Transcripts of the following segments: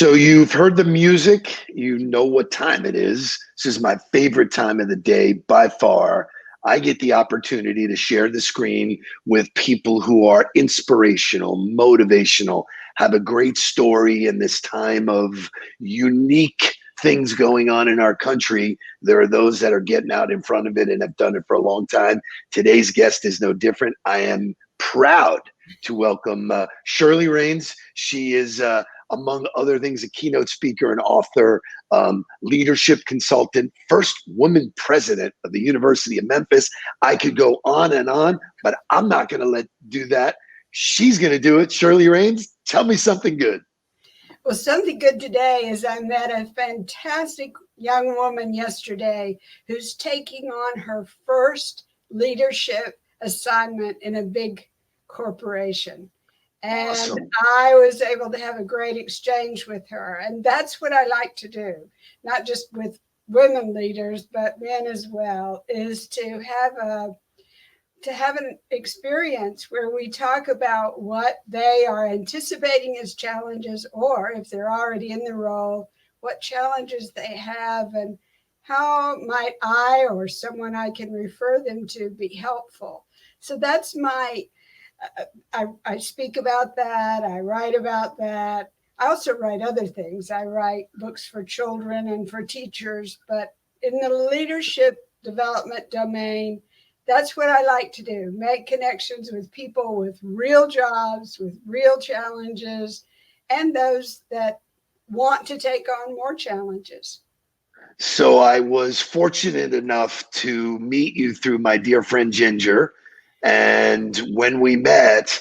So you've heard the music, you know what time it is. This is my favorite time of the day by far. I get the opportunity to share the screen with people who are inspirational, motivational, have a great story in this time of unique things going on in our country. There are those that are getting out in front of it and have done it for a long time. Today's guest is no different. I am proud to welcome Shirley Raines. She is among other things, a keynote speaker and author, leadership consultant, first woman president of the University of Memphis. I could go on, but I'm not going to do that. She's going to do it. Shirley Raines, tell me something good. Well, something good today is I met a fantastic young woman yesterday who's taking on her first leadership assignment in a big corporation. And Awesome. I was able to have a great exchange with her. And that's what I like to do, not just with women leaders, but men as well, is to have an experience where we talk about what they are anticipating as challenges, or if they're already in the role, what challenges they have and how might I or someone I can refer them to be helpful. So that's I speak about that. I write about that. I also write other things. I write books for children and for teachers, but in the leadership development domain, that's what I like to do, make connections with people with real jobs, with real challenges, and those that want to take on more challenges. So I was fortunate enough to meet you through my dear friend Ginger. And when we met,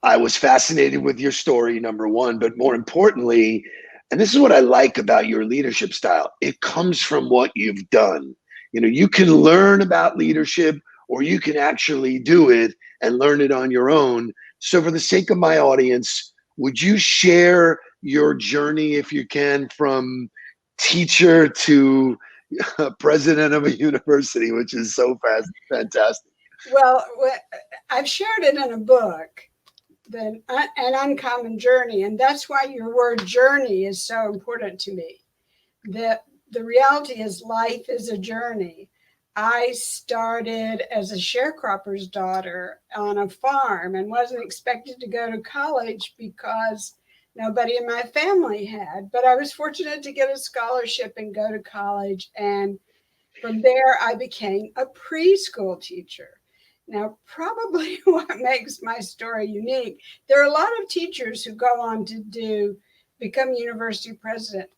I was fascinated with your story, number one, but more importantly, and this is what I like about your leadership style, it comes from what you've done. You know, you can learn about leadership or you can actually do it and learn it on your own. So for the sake of my audience, would you share your journey, if you can, from teacher to president of a university, which is so fantastic? Well, I've shared it in a book, An Uncommon Journey, and that's why your word journey is so important to me. The reality is life is a journey. I started as a sharecropper's daughter on a farm and wasn't expected to go to college because nobody in my family had. But I was fortunate to get a scholarship and go to college. And from there, I became a preschool teacher. Now, probably what makes my story unique, there are a lot of teachers who go on to become university president.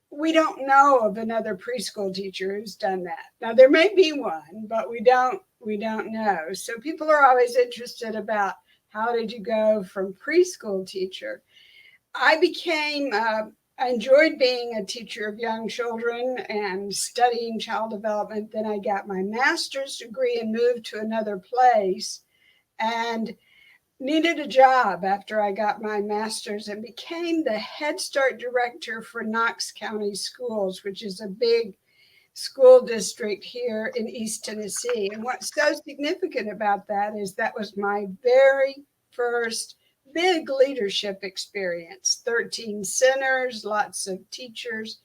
We don't know of another preschool teacher who's done that. Now there may be one, but we don't know. So people are always interested about how did you go from preschool teacher. I enjoyed being a teacher of young children and studying child development. Then I got my master's degree and moved to another place and needed a job after I got my master's and became the Head Start director for Knox County Schools, which is a big school district here in East Tennessee. And what's so significant about that is that was my very first big leadership experience. 13 centers, lots of teachers.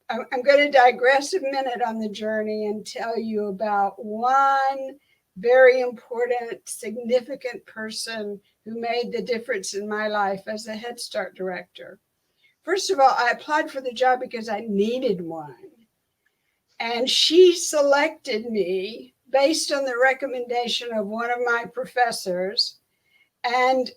I'm going to digress a minute on the journey and tell you about one very important, significant person who made the difference in my life as a Head Start director. First of all, I applied for the job because I needed one. And she selected me based on the recommendation of one of my professors. And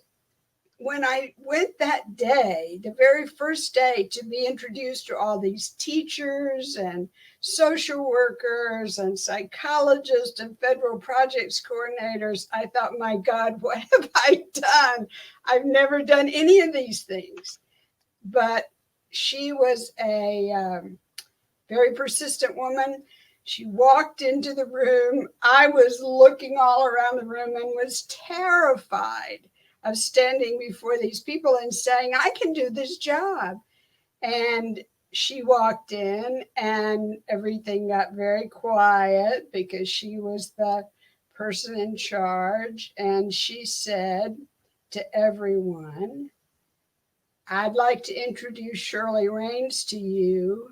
when I went that day, the very first day, to be introduced to all these teachers and social workers and psychologists and federal projects coordinators, I thought, my God, what have I done? I've never done any of these things. But she was a very persistent woman. She walked into the room. I was looking all around the room and was terrified of standing before these people and saying, I can do this job. And she walked in and everything got very quiet because she was the person in charge. And she said to everyone, I'd like to introduce Shirley Raines to you.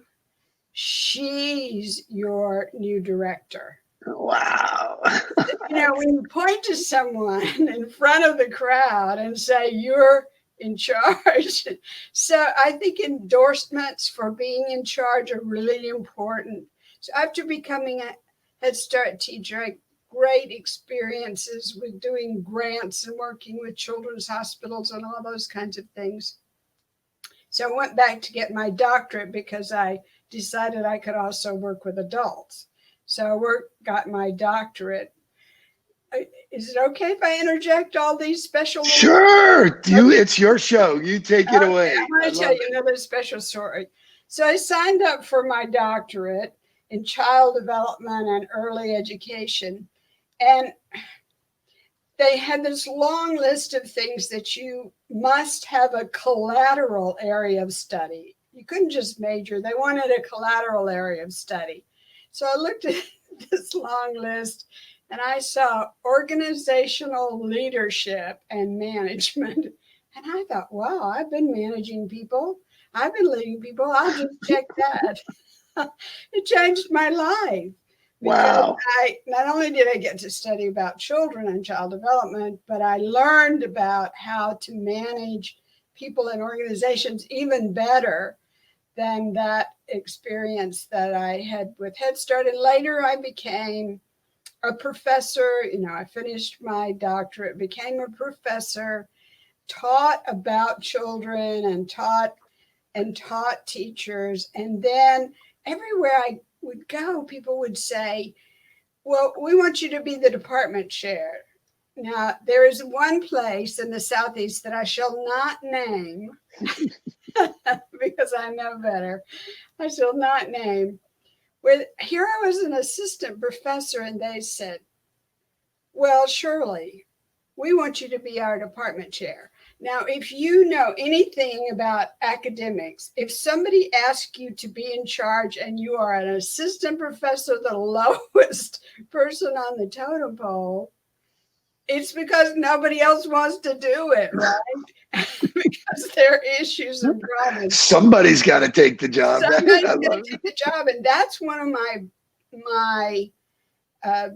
She's your new director. Wow. When you point to someone in front of the crowd and say, you're in charge. So I think endorsements for being in charge are really important. So after becoming a Head Start teacher, I had great experiences with doing grants and working with children's hospitals and all those kinds of things. So I went back to get my doctorate because I decided I could also work with adults. So I got my doctorate. Is it okay if I interject all these special? Sure. It's your show. You take it away. I want to tell you another special story. So I signed up for my doctorate in child development and early education. And they had this long list of things that you must have a collateral area of study. You couldn't just major. They wanted a collateral area of study. So I looked at this long list and I saw organizational leadership and management. And I thought, wow, I've been managing people. I've been leading people. I'll just check that. It changed my life. Because Wow. not only did I get to study about children and child development, but I learned about how to manage people and organizations even better than that experience that I had with Head Start. And later I became a professor. I finished my doctorate, became a professor, taught about children and taught teachers. And then everywhere I would go, people would say, well, we want you to be the department chair. Now, there is one place in the Southeast that I shall not name because I know better. I shall not name. Where here I was an assistant professor and they said, well, Shirley, we want you to be our department chair. Now, if you know anything about academics, if somebody asks you to be in charge and you are an assistant professor, the lowest person on the totem pole, it's because nobody else wants to do it, right? Because there are issues and problems. Somebody's got to take the job. Somebody's got to take the job. And that's one of my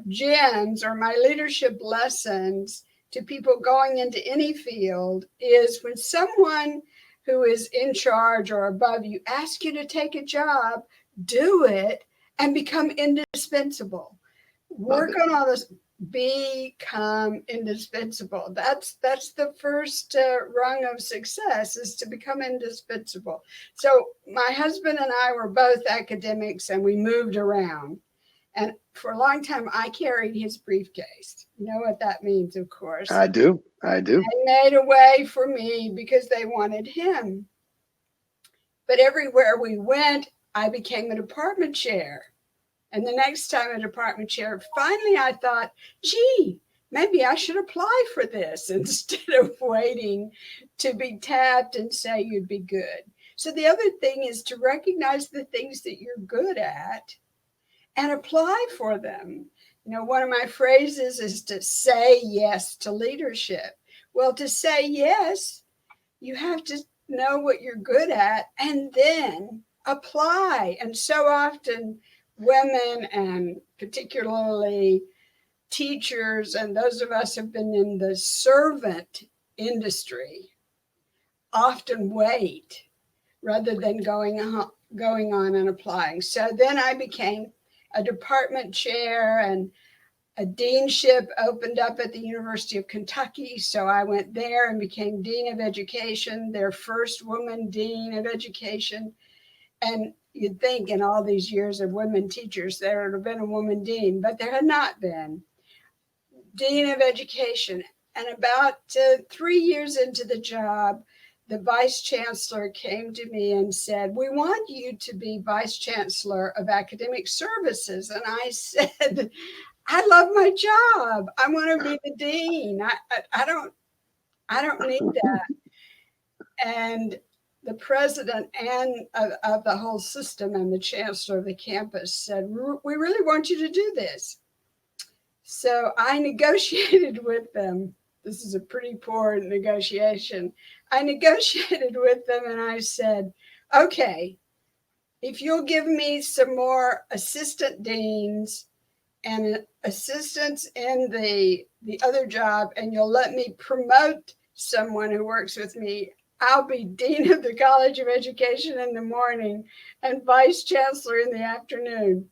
gems or my leadership lessons to people going into any field is when someone who is in charge or above you asks you to take a job, do it and become indispensable. Work on all this, become indispensable. That's the first rung of success, is to become indispensable. So my husband and I were both academics and we moved around. And for a long time, I carried his briefcase. You know what that means, of course. I do. They made a way for me because they wanted him. But everywhere we went, I became a department chair. And the next time a department chair, finally I thought, gee, maybe I should apply for this instead of waiting to be tapped and say you'd be good. So the other thing is to recognize the things that you're good at and apply for them. One of my phrases is to say yes to leadership. Well, to say yes, you have to know what you're good at and then apply. And so often women, and particularly teachers, and those of us who have been in the servant industry, often wait rather than going on and applying. So then I became a department chair, and a deanship opened up at the University of Kentucky. So I went there and became dean of education, their first woman dean of education. And you'd think in all these years of women teachers, there would have been a woman dean, but there had not been. Dean of education. And about 3 years into the job, the vice chancellor came to me and said, we want you to be vice chancellor of academic services. And I said, I love my job. I want to be the dean. I don't need that. And the president and of the whole system and the chancellor of the campus said, we really want you to do this. So I negotiated with them. This is a pretty poor negotiation. I negotiated with them and I said, okay, if you'll give me some more assistant deans and assistants in the other job, and you'll let me promote someone who works with me, I'll be dean of the College of Education in the morning and vice chancellor in the afternoon.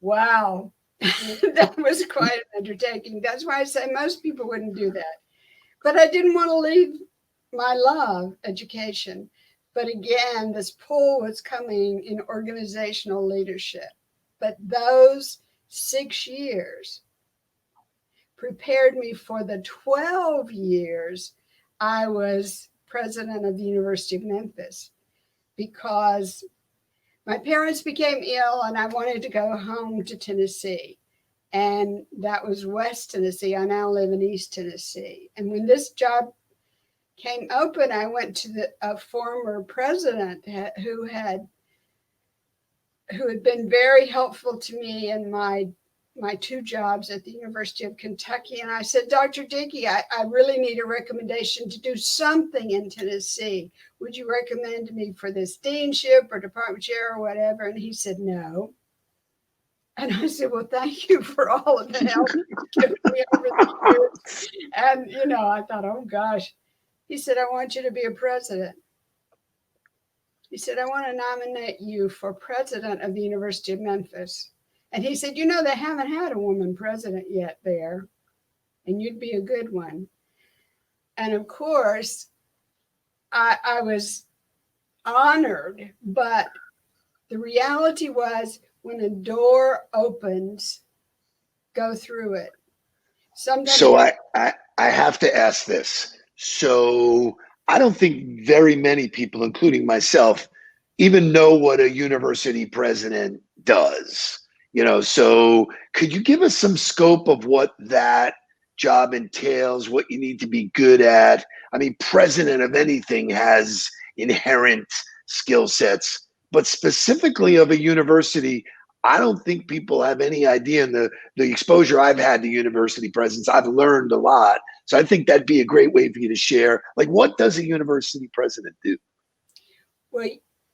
Wow. That was quite an undertaking. That's why I say most people wouldn't do that. But I didn't want to leave my love, education. But again, this pull was coming in organizational leadership. But those 6 years prepared me for the 12 years I was president of the University of Memphis, because my parents became ill and I wanted to go home to Tennessee. And that was West Tennessee. I now live in East Tennessee. And when this job came open, I went to a former president who had been very helpful to me in my 2 jobs at the University of Kentucky. And I said, Dr. Dickey, I really need a recommendation to do something in Tennessee. Would you recommend me for this deanship or department chair or whatever? And he said, no. And I said, well, thank you for all of the help you've given me over the years. And, I thought, oh, gosh. He said, I want you to be a president. He said, I want to nominate you for president of the University of Memphis. And he said, they haven't had a woman president yet there, and you'd be a good one. And of course, I was honored, but the reality was, when a door opens, go through it. Sometimes so I have to ask this. So I don't think very many people, including myself, even know what a university president does. So could you give us some scope of what that job entails, what you need to be good at? I mean, president of anything has inherent skill sets, but specifically of a university, I don't think people have any idea. And the exposure I've had to university presidents, I've learned a lot. So I think that'd be a great way for you to share. Like, what does a university president do? Well,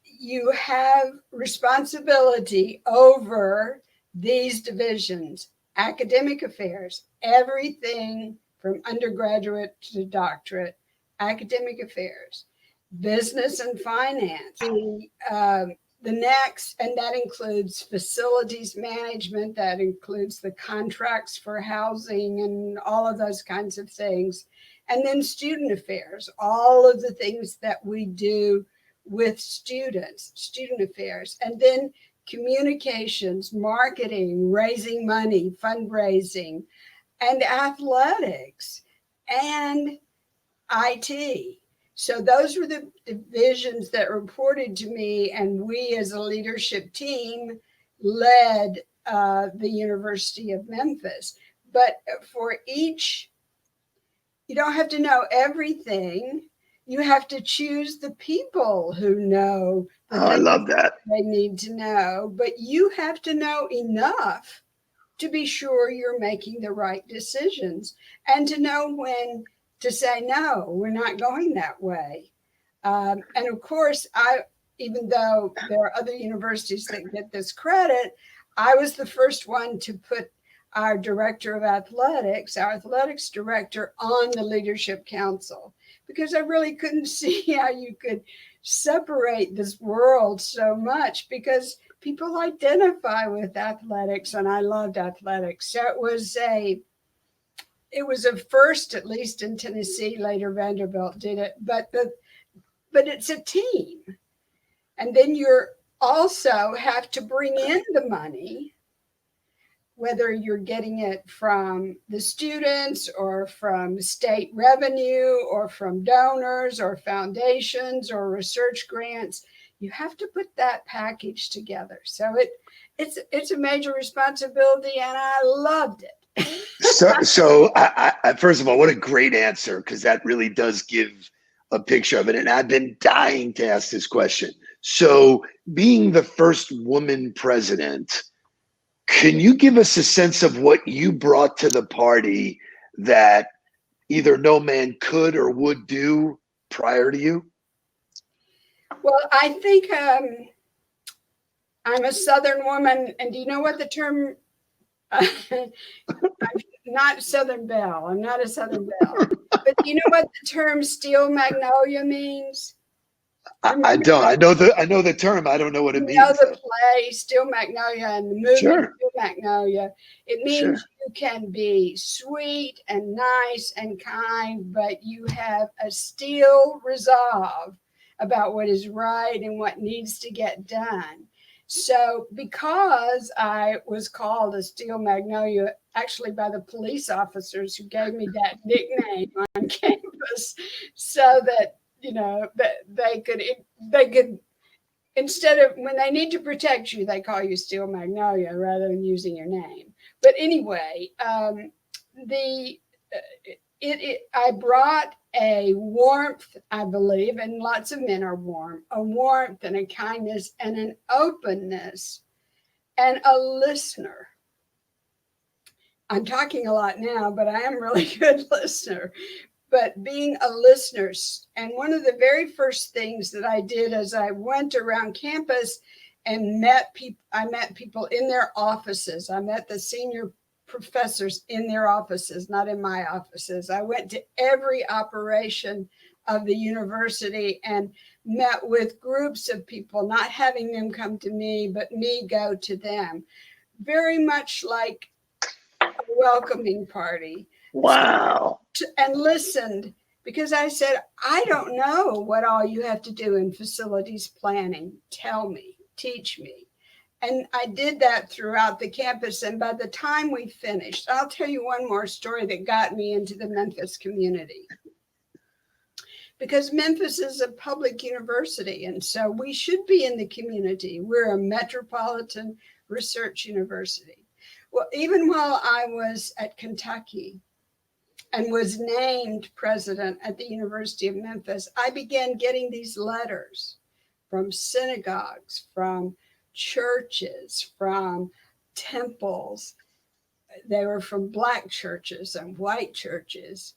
you have responsibility over these divisions: academic affairs, everything from undergraduate to doctorate, academic affairs, business and finance, the next, and that includes facilities management, that includes the contracts for housing and all of those kinds of things. And then student affairs, all of the things that we do with students, student affairs. And then communications, marketing, raising money, fundraising, and athletics, and IT. So those were the divisions that reported to me, and we as a leadership team led the University of Memphis. But for each, you don't have to know everything. You have to choose the people who know the I love that. They need to know, but you have to know enough to be sure you're making the right decisions, and to know when to say, no, we're not going that way. And of course, even though there are other universities that get this credit, I was the first one to put our director of athletics, our athletics director, on the leadership council, because I really couldn't see how you could separate this world so much, because people identify with athletics, and I loved athletics. So it was a first, at least in Tennessee. Later Vanderbilt did it, but it's a team. And then you also have to bring in the money, whether you're getting it from the students or from state revenue or from donors or foundations or research grants. You have to put that package together. So it's a major responsibility, and I loved it. So I first of all, what a great answer, because that really does give a picture of it. And I've been dying to ask this question. So being the first woman president, can you give us a sense of what you brought to the party that either no man could or would do prior to you? Well, I think I'm a Southern woman, and do you know what the term? I'm not Southern Belle. I'm not a Southern Belle. But do you know what the term steel magnolia means? I Remember don't. that? I know the term. I don't know what it You know means the though. play Steel Magnolia and the movie Sure. Steel Magnolia. It Sure. means you can be sweet and nice and kind, but you have a steel resolve about what is right and what needs to get done. So, because I was called a Steel Magnolia, actually by the police officers who gave me that nickname on campus, so that that they could instead of when they need to protect you, they call you Steel Magnolia rather than using your name. But anyway, the I brought a warmth, I believe, and lots of men are warm, a warmth and a kindness and an openness and a listener. I'm talking a lot now, but I am a really good listener. But being a listener, and one of the very first things that I did as I went around campus and met people, I met people in their offices. I met the senior professors in their offices, not in my offices. I went to every operation of the university and met with groups of people, not having them come to me, but me go to them. Very much like a welcoming party. Wow. And listened, because I said, I don't know what all you have to do in facilities planning. Tell me, teach me. And I did that throughout the campus. And by the time we finished, I'll tell you one more story that got me into the Memphis community. Because Memphis is a public university, and so we should be in the community. We're a metropolitan research university. Well, even while I was at Kentucky, and was named president at the University of Memphis, I began getting these letters from synagogues, from churches, from temples. They were from Black churches and white churches,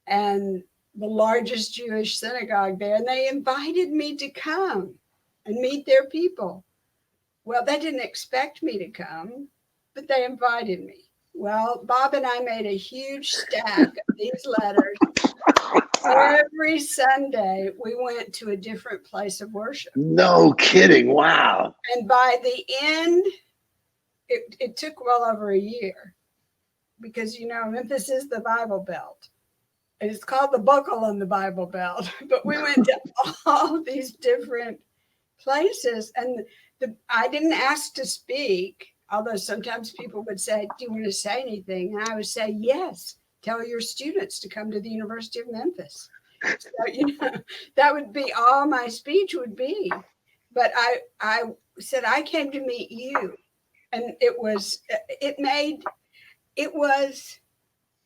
and the largest Jewish synagogue there. And they invited me to come and meet their people. Well, they didn't expect me to come, but they invited me. Well, Bob and I made a huge stack of these letters. Every Sunday, we went to a different place of worship. No kidding. Wow. And by the end, it took well over a year because, Memphis is the Bible Belt. And it's called the buckle in the Bible Belt. But we went to all these different places. And I didn't ask to speak. Although sometimes people would say, do you want to say anything? And I would say, yes, tell your students to come to the University of Memphis. So, that would be all my speech would be. But I said, I came to meet you. And it was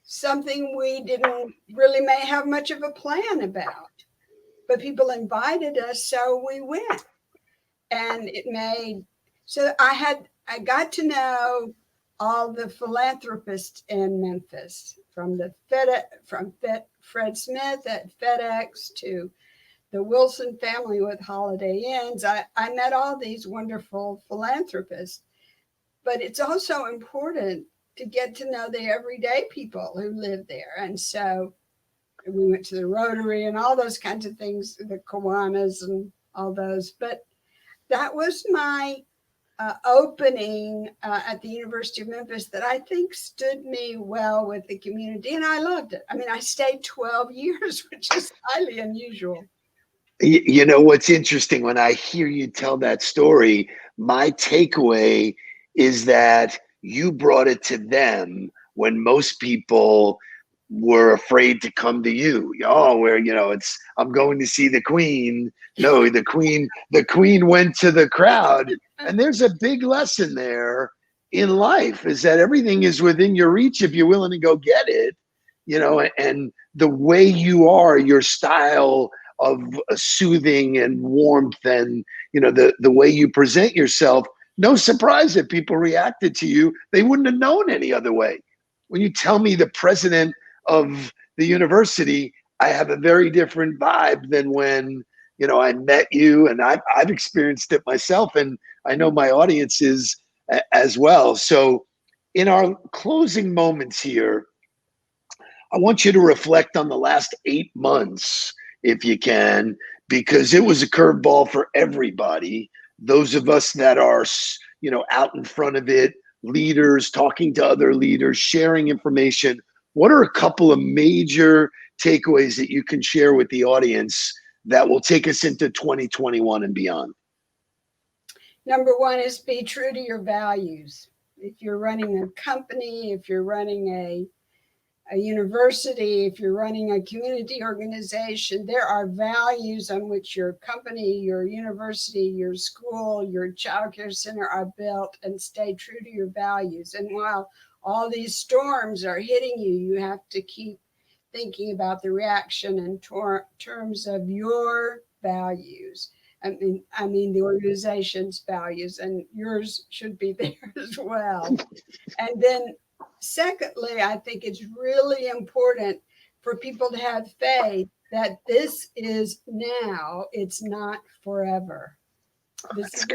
something we didn't really may have much of a plan about. But people invited us, so we went. And so I got to know all the philanthropists in Memphis, from Fred Smith at FedEx to the Wilson family with Holiday Inns. I met all these wonderful philanthropists, but it's also important to get to know the everyday people who live there. And so we went to the Rotary and all those kinds of things, the Kiwanis and all those. But that was my opening at the University of Memphis that I think stood me well with the community, and I loved it. I mean, I stayed 12 years, which is highly unusual. What's interesting when I hear you tell that story, my takeaway is that you brought it to them when most people were afraid to come to you. I'm going to see the Queen. No, the Queen went to the crowd. And there's a big lesson there in life, is that everything is within your reach if you're willing to go get it, and the way you are, your style of soothing and warmth, and the way you present yourself. No surprise that people reacted to you. They wouldn't have known any other way. When you tell me the president of the university, I have a very different vibe than when, you know, I met you, and I've experienced it myself, and I know my audience is as well. So in our closing moments here, I want you to reflect on the last 8 months, if you can, because it was a curveball for everybody. Those of us that are, you know, out in front of it, leaders, talking to other leaders, sharing information. What are a couple of major takeaways that you can share with the audience that will take us into 2021 and beyond? Number one is be true to your values. If you're running a company, if you're running a university, if you're running a community organization, there are values on which your company, your university, your school, your childcare center are built, and stay true to your values. And while all these storms are hitting you, you have to keep thinking about the reaction in terms of your values. I mean the organization's values, and yours should be there as well. And then secondly, I think it's really important for people to have faith that this is now, it's not forever. This is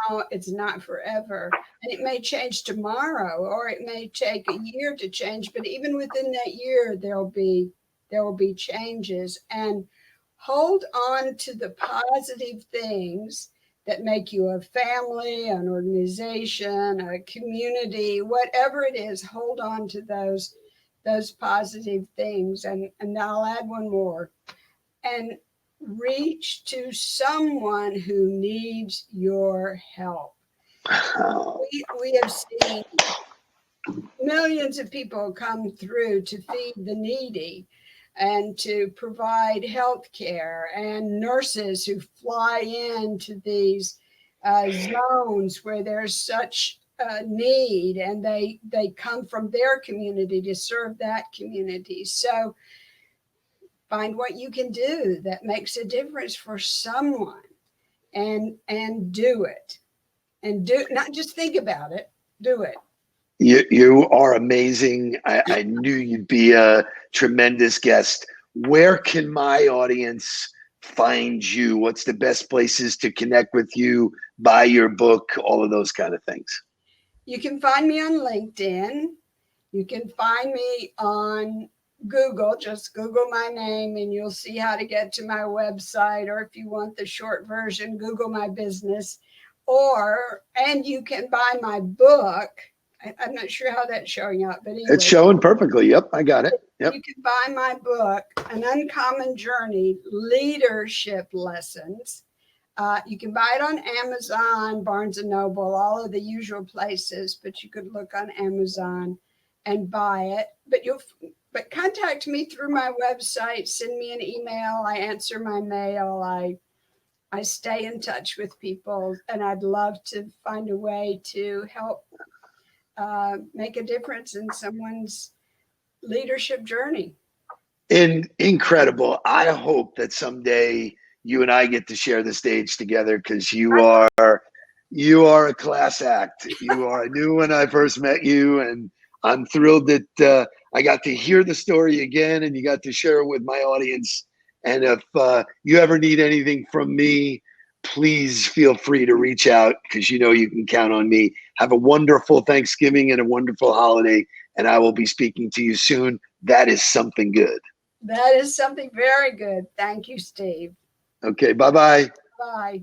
now, it's not forever. And it may change tomorrow, or it may take a year to change, but even within that year, there will be changes. And hold on to the positive things that make you a family, an organization, a community, whatever it is. Hold on to those positive things. And I'll add one more. And reach to someone who needs your help. We have seen millions of people come through to feed the needy and to provide health care, and nurses who fly into these zones where there's such need, and they come from their community to serve that community. So find what you can do that makes a difference for someone, and do it. And do, not just think about it, do it. You are amazing. I knew you'd be a tremendous guest. Where can my audience find you? What's the best places to connect with you, buy your book, all of those kind of things? You can find me on LinkedIn. You can find me on Google. Just Google my name and you'll see how to get to my website. Or if you want the short version, Google my business. And you can buy my book. I'm not sure how that's showing up, but anyway. It's showing perfectly. Yep, I got it. Yep. You can buy my book, An Uncommon Journey, Leadership Lessons. You can buy it on Amazon, Barnes & Noble, all of the usual places, but you could look on Amazon and buy it. But contact me through my website, send me an email, I answer my mail, I stay in touch with people, and I'd love to find a way to help make a difference in someone's leadership journey. Incredible. I hope that someday you and I get to share the stage together, because you are a class act. I knew when I first met you, and I'm thrilled that I got to hear the story again, and you got to share it with my audience. And if you ever need anything from me, please feel free to reach out, because you know you can count on me. Have a wonderful Thanksgiving and a wonderful holiday, and I will be speaking to you soon. That is something good. That is something very good. Thank you, Steve. Okay, bye-bye. Bye.